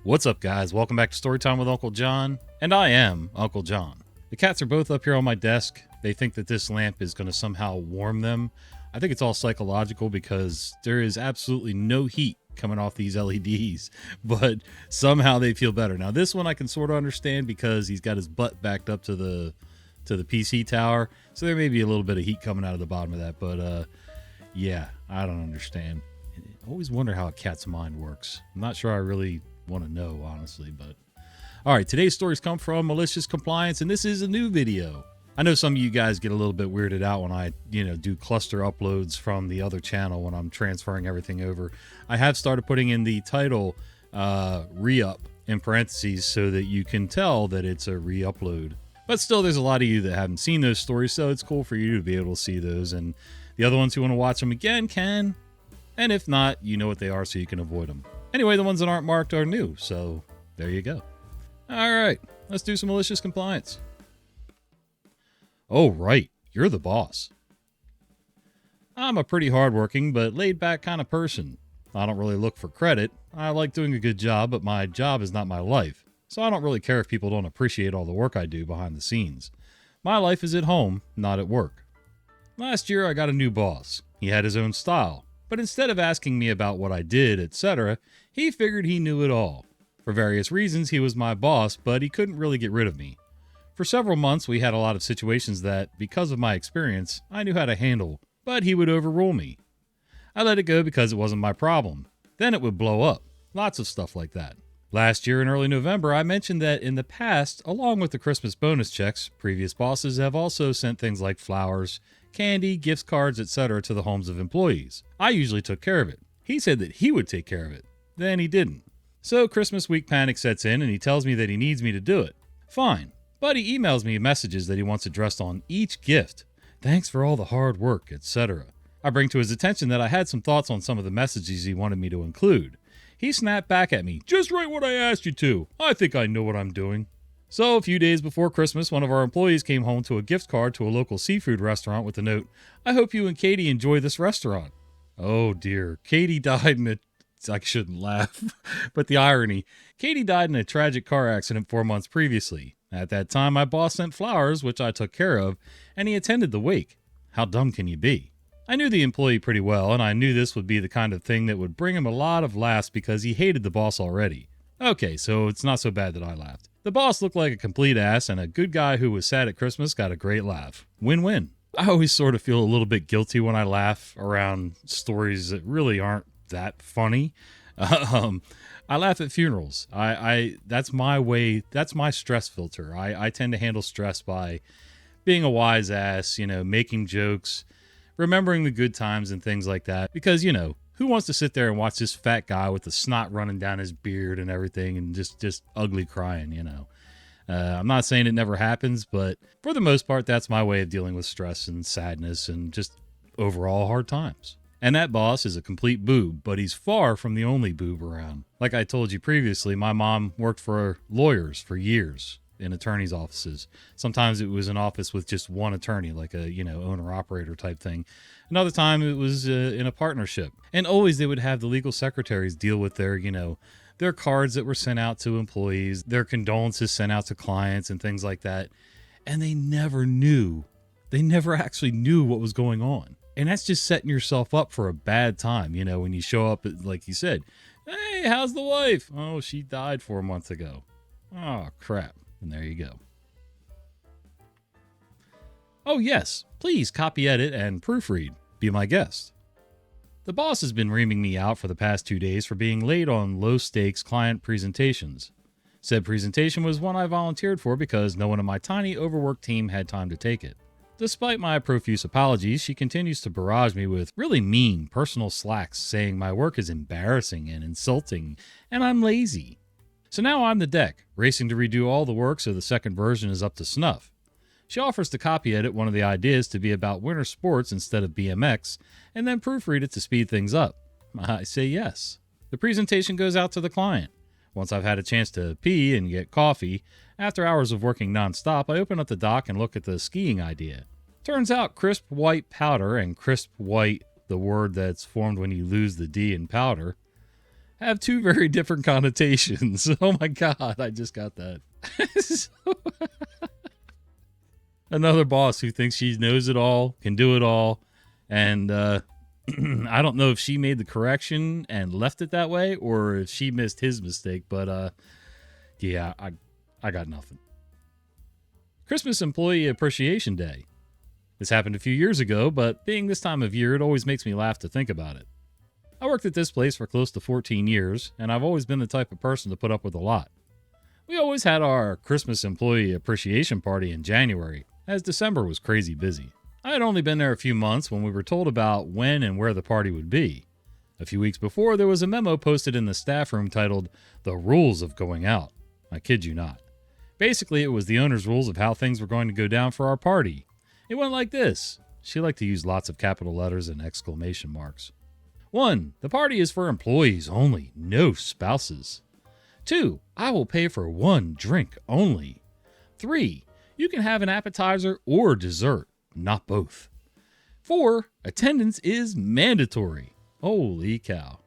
What's up, guys? Welcome back to Storytime with Uncle John, and I am Uncle John. The cats are both up here on my desk. They think that this lamp is going to somehow warm them. I think it's all psychological because there is absolutely no heat coming off these LEDs, but somehow they feel better. Now, this one I can sort of understand because he's got his butt backed up to the PC tower, so there may be a little bit of heat coming out of the bottom of that, but yeah, I don't understand. I always wonder how a cat's mind works. I'm not sure I really want to know, honestly, but all right, today's stories come from Malicious Compliance, and this is a new video. I know some of you guys get a little bit weirded out when I do cluster uploads from the other channel when I'm transferring everything over. I have started putting in the title re-up in parentheses so that you can tell that it's a re-upload, but still there's a lot of you that haven't seen those stories, so it's cool for you to be able to see those, and the other ones who want to watch them again can, and if not, you know what they are so you can avoid them. Anyway, the ones that aren't marked are new, so there you go. All right, let's do some malicious compliance. Oh, right, you're the boss. I'm a pretty hardworking but laid-back kind of person. I don't really look for credit. I like doing a good job, but my job is not my life, so I don't really care if people don't appreciate all the work I do behind the scenes. My life is at home, not at work. Last year, I got a new boss. He had his own style, but instead of asking me about what I did, etc., he figured he knew it all. For various reasons, he was my boss, but he couldn't really get rid of me. For several months, we had a lot of situations that, because of my experience, I knew how to handle, but he would overrule me. I let it go because it wasn't my problem. Then it would blow up. Lots of stuff like that. Last year in early November, I mentioned that in the past, along with the Christmas bonus checks, previous bosses have also sent things like flowers, candy, gift cards, etc. to the homes of employees. I usually took care of it. He said that he would take care of it. Then he didn't. So Christmas week panic sets in and he tells me that he needs me to do it. Fine. But he emails me messages that he wants addressed on each gift. Thanks for all the hard work, etc. I bring to his attention that I had some thoughts on some of the messages he wanted me to include. He snapped back at me, "Just write what I asked you to. I think I know what I'm doing." So a few days before Christmas, one of our employees came home to a gift card to a local seafood restaurant with the note, "I hope you and Katie enjoy this restaurant." Oh dear, Katie died in a... I shouldn't laugh, but the irony. Katie died in a tragic car accident 4 months previously. At that time, my boss sent flowers, which I took care of, and he attended the wake. How dumb can you be? I knew the employee pretty well, and I knew this would be the kind of thing that would bring him a lot of laughs because he hated the boss already. Okay, so it's not so bad that I laughed. The boss looked like a complete ass, and a good guy who was sad at Christmas got a great laugh. Win-win. I always sort of feel a little bit guilty when I laugh around stories that really aren't that funny. I laugh at funerals. That's my way. That's my stress filter. I tend to handle stress by being a wise ass, making jokes, remembering the good times and things like that. Because, who wants to sit there and watch this fat guy with the snot running down his beard and everything and just ugly crying, I'm not saying it never happens, but for the most part, that's my way of dealing with stress and sadness and just overall hard times. And that boss is a complete boob, but he's far from the only boob around. Like I told you previously, my mom worked for lawyers for years in attorneys' offices. Sometimes it was an office with just one attorney, like a, owner-operator type thing. Another time it was in a partnership. And always they would have the legal secretaries deal with their, their cards that were sent out to employees, their condolences sent out to clients and things like that. And they never actually knew what was going on. And that's just setting yourself up for a bad time, when you show up, like you said, "Hey, how's the wife?" "Oh, she died 4 months ago." Oh, crap. And there you go. Oh, yes. Please copy, edit, and proofread. Be my guest. The boss has been reaming me out for the past 2 days for being late on low-stakes client presentations. Said presentation was one I volunteered for because no one in my tiny, overworked team had time to take it. Despite my profuse apologies, she continues to barrage me with really mean personal slacks, saying my work is embarrassing and insulting, and I'm lazy. So now I'm the deck, racing to redo all the work so the second version is up to snuff. She offers to copy edit one of the ideas to be about winter sports instead of BMX, and then proofread it to speed things up. I say yes. The presentation goes out to the client. Once I've had a chance to pee and get coffee, after hours of working nonstop, I open up the doc and look at the skiing idea. Turns out crisp white powder, and crisp white, the word that's formed when you lose the D in powder, have two very different connotations. Oh my God, I just got that. Another boss who thinks she knows it all, can do it all, and I don't know if she made the correction and left it that way or if she missed his mistake, but yeah, I got nothing. Christmas Employee Appreciation Day. This happened a few years ago, but being this time of year, it always makes me laugh to think about it. I worked at this place for close to 14 years, and I've always been the type of person to put up with a lot. We always had our Christmas Employee Appreciation Party in January, as December was crazy busy. I had only been there a few months when we were told about when and where the party would be. A few weeks before, there was a memo posted in the staff room titled, "The Rules of Going Out." I kid you not. Basically, it was the owner's rules of how things were going to go down for our party. It went like this. She liked to use lots of capital letters and exclamation marks. 1. The party is for employees only, no spouses. 2. I will pay for 1 drink only. 3. You can have an appetizer or dessert, not both. 4. Attendance is mandatory. Holy cow.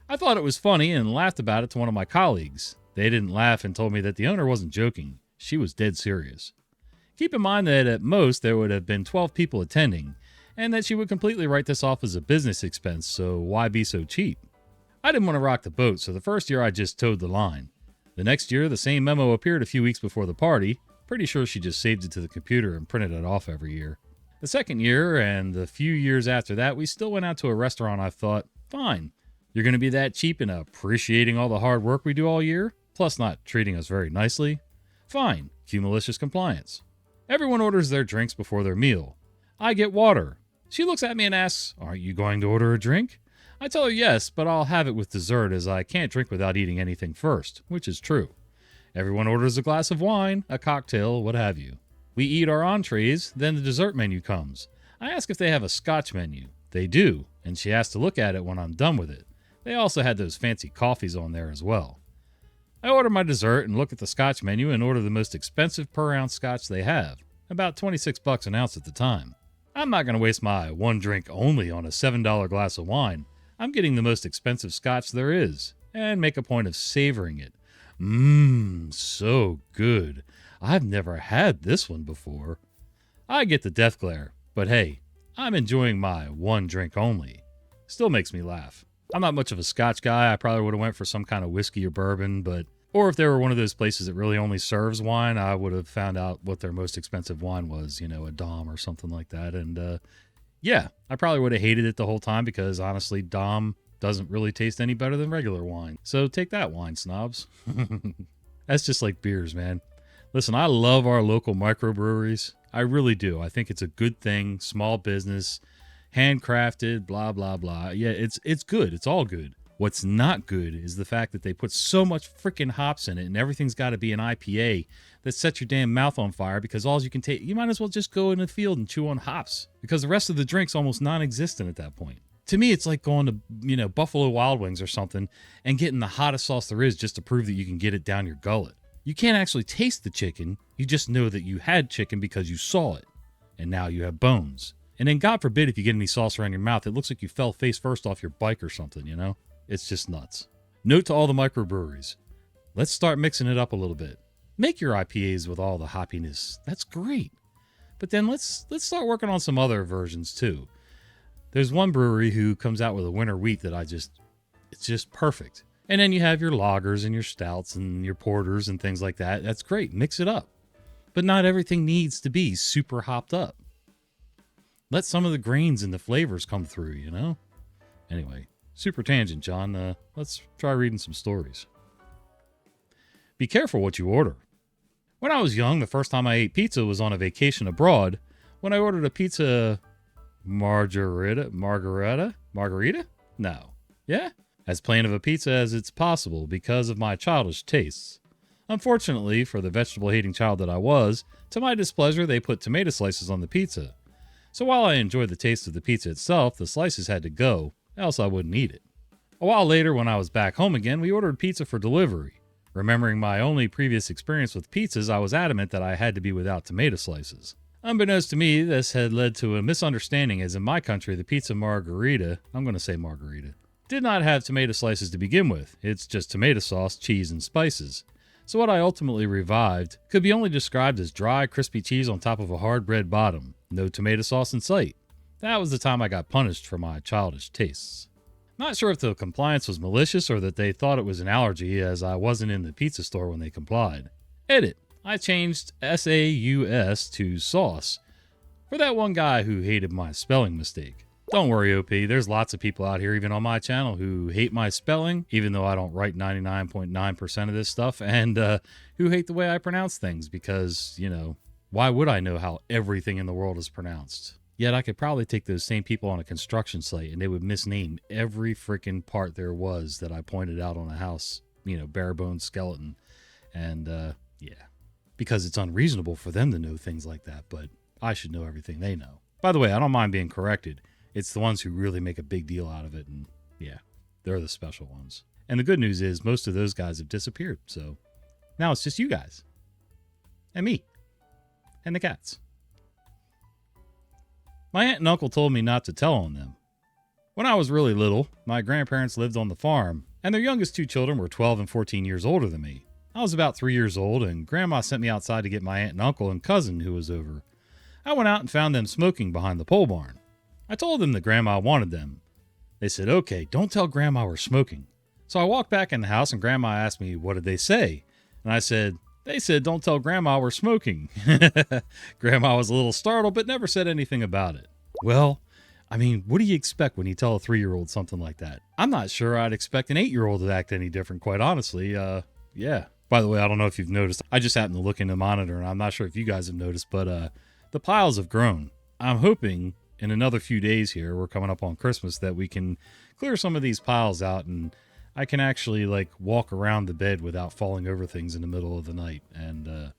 I thought it was funny and laughed about it to one of my colleagues. They didn't laugh and told me that the owner wasn't joking. She was dead serious. Keep in mind that at most there would have been 12 people attending, and that she would completely write this off as a business expense, so why be so cheap? I didn't want to rock the boat, so the first year I just towed the line. The next year, the same memo appeared a few weeks before the party. Pretty sure she just saved it to the computer and printed it off every year. The second year, and the few years after that, we still went out to a restaurant. I thought, fine, you're going to be that cheap in appreciating all the hard work we do all year, plus not treating us very nicely? Fine, cue malicious compliance. Everyone orders their drinks before their meal. I get water. She looks at me and asks, "Aren't you going to order a drink?" I tell her yes, but I'll have it with dessert as I can't drink without eating anything first, which is true. Everyone orders a glass of wine, a cocktail, what have you. We eat our entrees, then the dessert menu comes. I ask if they have a scotch menu. They do, and she has to look at it when I'm done with it. They also had those fancy coffees on there as well. I order my dessert and look at the scotch menu and order the most expensive per ounce scotch they have, about $26 an ounce at the time. I'm not going to waste my 1 drink only on a $7 glass of wine. I'm getting the most expensive scotch there is, and make a point of savoring it. So good. I've never had this one before. I get the death glare, but hey, I'm enjoying my 1 drink only. Still makes me laugh. I'm not much of a scotch guy. I probably would have went for some kind of whiskey or bourbon, or if they were one of those places that really only serves wine, I would have found out what their most expensive wine was, a Dom or something like that. And yeah, I probably would have hated it the whole time because honestly, Dom doesn't really taste any better than regular wine. So take that, wine snobs. That's just like beers, man. Listen, I love our local microbreweries. I really do. I think it's a good thing, small business, handcrafted, blah, blah, blah. Yeah, it's good. It's all good. What's not good is the fact that they put so much freaking hops in it and everything's got to be an IPA that sets your damn mouth on fire because all you can take, you might as well just go in the field and chew on hops because the rest of the drink's almost non-existent at that point. To me, it's like going to, Buffalo Wild Wings or something and getting the hottest sauce there is just to prove that you can get it down your gullet. You can't actually taste the chicken. You just know that you had chicken because you saw it. And now you have bones. And then God forbid if you get any sauce around your mouth, it looks like you fell face first off your bike or something, It's just nuts. Note to all the microbreweries. Let's start mixing it up a little bit. Make your IPAs with all the hoppiness. That's great. But then let's start working on some other versions too. There's one brewery who comes out with a winter wheat that it's just perfect. And then you have your lagers and your stouts and your porters and things like that. That's great. Mix it up. But not everything needs to be super hopped up. Let some of the grains and the flavors come through, Anyway, super tangent, John. Let's try reading some stories. Be careful what you order. When I was young, the first time I ate pizza was on a vacation abroad when I ordered a pizza margarita? No. Yeah? As plain of a pizza as it's possible because of my childish tastes. Unfortunately, for the vegetable-hating child that I was, to my displeasure they put tomato slices on the pizza. So while I enjoyed the taste of the pizza itself, the slices had to go, else I wouldn't eat it. A while later, when I was back home again, we ordered pizza for delivery. Remembering my only previous experience with pizzas, I was adamant that I had to be without tomato slices. Unbeknownst to me, this had led to a misunderstanding as in my country, the pizza margarita, I'm going to say margarita, did not have tomato slices to begin with. It's just tomato sauce, cheese, and spices. So what I ultimately revived could be only described as dry, crispy cheese on top of a hard bread bottom. No tomato sauce in sight. That was the time I got punished for my childish tastes. Not sure if the compliance was malicious or that they thought it was an allergy, as I wasn't in the pizza store when they complied. Edit. I changed SAUS to sauce for that one guy who hated my spelling mistake. Don't worry, OP, there's lots of people out here, even on my channel, who hate my spelling, even though I don't write 99.9% of this stuff, and who hate the way I pronounce things, because, why would I know how everything in the world is pronounced? Yet I could probably take those same people on a construction site, and they would misname every freaking part there was that I pointed out on a house, bare bones skeleton, and, yeah. Because it's unreasonable for them to know things like that, but I should know everything they know. By the way, I don't mind being corrected. It's the ones who really make a big deal out of it, and yeah, they're the special ones. And the good news is most of those guys have disappeared, so now it's just you guys. And me. And the cats. My aunt and uncle told me not to tell on them. When I was really little, my grandparents lived on the farm, and their youngest two children were 12 and 14 years older than me. I was about 3 years old, and Grandma sent me outside to get my aunt and uncle and cousin who was over. I went out and found them smoking behind the pole barn. I told them that Grandma wanted them. They said, "Okay, don't tell Grandma we're smoking." So I walked back in the house and Grandma asked me, "What did they say?" And I said, "They said don't tell Grandma we're smoking." Grandma was a little startled but never said anything about it. Well, what do you expect when you tell a 3-year-old something like that? I'm not sure I'd expect an 8-year-old to act any different, quite honestly. Yeah. By the way, I don't know if you've noticed. I just happened to look in the monitor and I'm not sure if you guys have noticed, but the piles have grown. I'm hoping in another few days here, we're coming up on Christmas, that we can clear some of these piles out and I can actually walk around the bed without falling over things in the middle of the night. And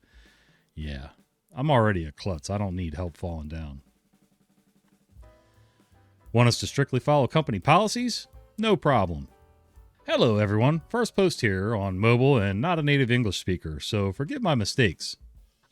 yeah, I'm already a klutz. I don't need help falling down. Want us to strictly follow company policies? No problem. Hello everyone, first post here on mobile and not a native English speaker, so forgive my mistakes.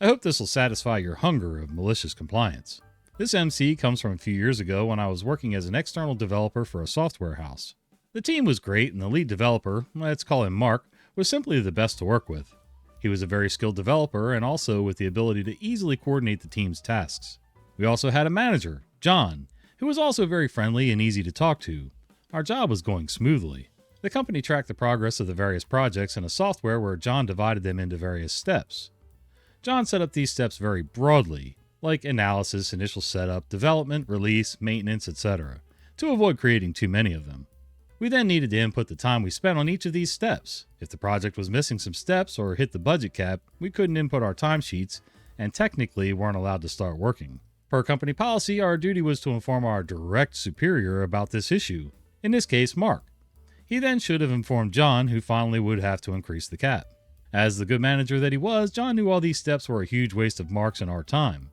I hope this will satisfy your hunger of malicious compliance. This MC comes from a few years ago when I was working as an external developer for a software house. The team was great and the lead developer, let's call him Mark, was simply the best to work with. He was a very skilled developer and also with the ability to easily coordinate the team's tasks. We also had a manager, John, who was also very friendly and easy to talk to. Our job was going smoothly. The company tracked the progress of the various projects in a software where John divided them into various steps. John set up these steps very broadly, like analysis, initial setup, development, release, maintenance, etc., to avoid creating too many of them. We then needed to input the time we spent on each of these steps. If the project was missing some steps or hit the budget cap, we couldn't input our timesheets and technically weren't allowed to start working. Per company policy, our duty was to inform our direct superior about this issue, in this case, Mark. He then should have informed John, who finally would have to increase the cap. As the good manager that he was, John knew all these steps were a huge waste of Mark's and our time.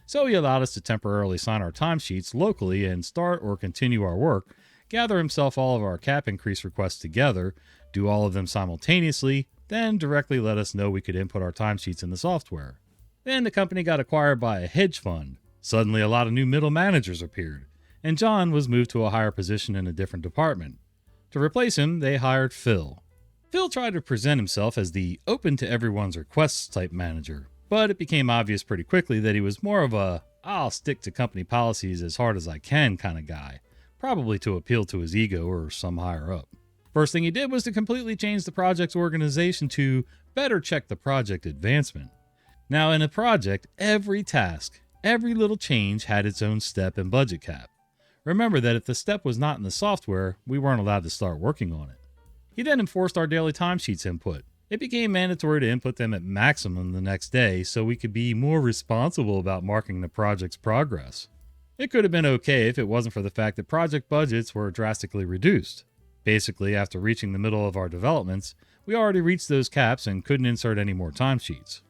So he allowed us to temporarily sign our timesheets locally and start or continue our work, gather himself all of our cap increase requests together, do all of them simultaneously, then directly let us know we could input our timesheets in the software. Then the company got acquired by a hedge fund. Suddenly a lot of new middle managers appeared, and John was moved to a higher position in a different department. To replace him, they hired Phil. Phil tried to present himself as the open to everyone's requests type manager, but it became obvious pretty quickly that he was more of a I'll stick to company policies as hard as I can kind of guy, probably to appeal to his ego or some higher up. First thing he did was to completely change the project's organization to better check the project advancement. Now in a project, every task, every little change had its own step and budget cap. Remember that if the step was not in the software, we weren't allowed to start working on it. He then enforced our daily timesheets input. It became mandatory to input them at maximum the next day so we could be more responsible about marking the project's progress. It could have been okay if it wasn't for the fact that project budgets were drastically reduced. Basically, after reaching the middle of our developments, we already reached those caps and couldn't insert any more timesheets.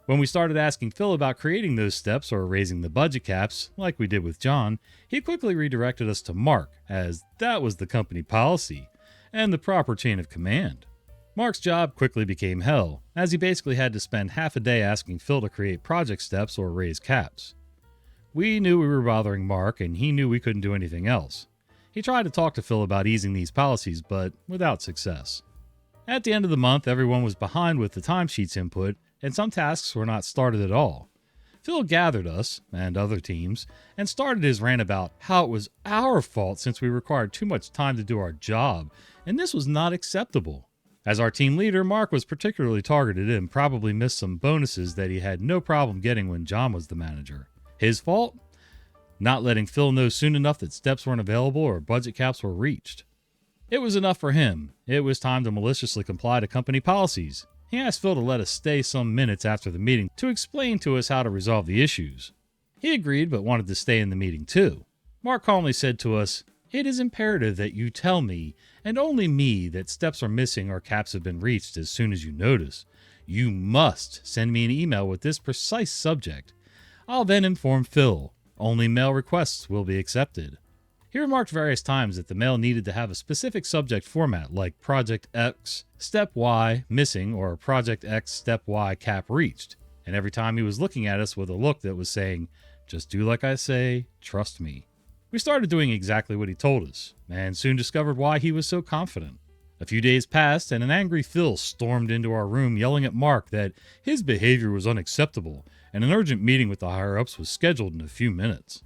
When we started asking Phil about creating those steps or raising the budget caps, like we did with John, he quickly redirected us to Mark, as that was the company policy and the proper chain of command. Mark's job quickly became hell, as he basically had to spend half a day asking Phil to create project steps or raise caps. We knew we were bothering Mark, and he knew we couldn't do anything else. He tried to talk to Phil about easing these policies, but without success. At the end of the month, everyone was behind with the timesheets input, and some tasks were not started at all. Phil gathered us, and other teams, and started his rant about how it was our fault since we required too much time to do our job, and this was not acceptable. As our team leader, Mark was particularly targeted and probably missed some bonuses that he had no problem getting when John was the manager. His fault? Not letting Phil know soon enough that steps weren't available or budget caps were reached. It was enough for him. It was time to maliciously comply to company policies. He asked Phil to let us stay some minutes after the meeting to explain to us how to resolve the issues. He agreed but wanted to stay in the meeting too. Mark calmly said to us, "It is imperative that you tell me, and only me, that steps are missing or caps have been reached as soon as you notice. You must send me an email with this precise subject. I'll then inform Phil. Only mail requests will be accepted." He remarked various times that the mail needed to have a specific subject format like Project X, Step Y, missing, or Project X, Step Y, cap reached. And every time he was looking at us with a look that was saying, "Just do like I say, trust me." We started doing exactly what he told us, and soon discovered why he was so confident. A few days passed, and an angry Phil stormed into our room yelling at Mark that his behavior was unacceptable, and an urgent meeting with the higher-ups was scheduled in a few minutes.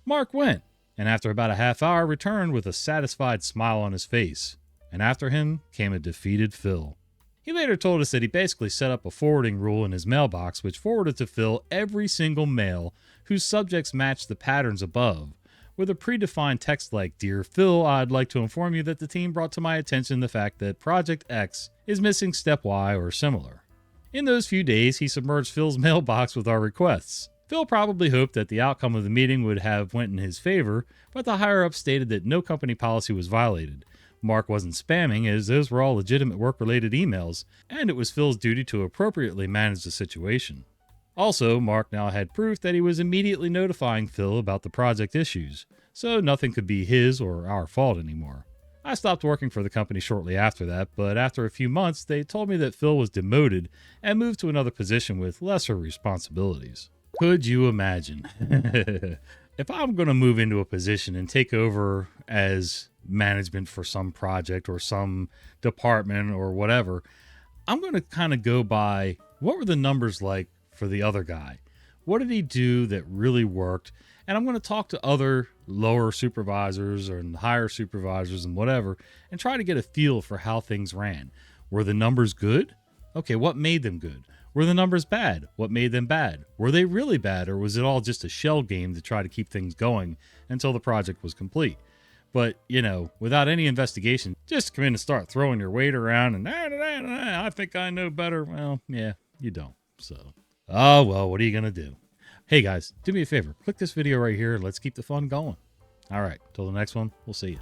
Mark went, and after about a half hour returned with a satisfied smile on his face, and after him came a defeated Phil. He later told us that he basically set up a forwarding rule in his mailbox which forwarded to Phil every single mail whose subjects matched the patterns above, with a predefined text like, "Dear Phil, I'd like to inform you that the team brought to my attention the fact that Project X is missing Step Y or similar." In those few days, he submerged Phil's mailbox with our requests. Phil probably hoped that the outcome of the meeting would have went in his favor, but the higher-ups stated that no company policy was violated. Mark wasn't spamming, as those were all legitimate work-related emails, and it was Phil's duty to appropriately manage the situation. Also, Mark now had proof that he was immediately notifying Phil about the project issues, so nothing could be his or our fault anymore. I stopped working for the company shortly after that, but after a few months, they told me that Phil was demoted and moved to another position with lesser responsibilities. Could you imagine? If I'm going to move into a position and take over as management for some project or some department or whatever, I'm going to kind of go by what were the numbers like for the other guy? What did he do that really worked? And I'm going to talk to other lower supervisors or higher supervisors and whatever and try to get a feel for how things ran. Were the numbers good? Okay, what made them good? Were the numbers bad? What made them bad? Were they really bad, or was it all just a shell game to try to keep things going until the project was complete? But, without any investigation, just come in and start throwing your weight around and, I think I know better. Well, yeah, you don't. So, well, what are you going to do? Hey, guys, do me a favor. Click this video right here and let's keep the fun going. All right, till the next one, we'll see you.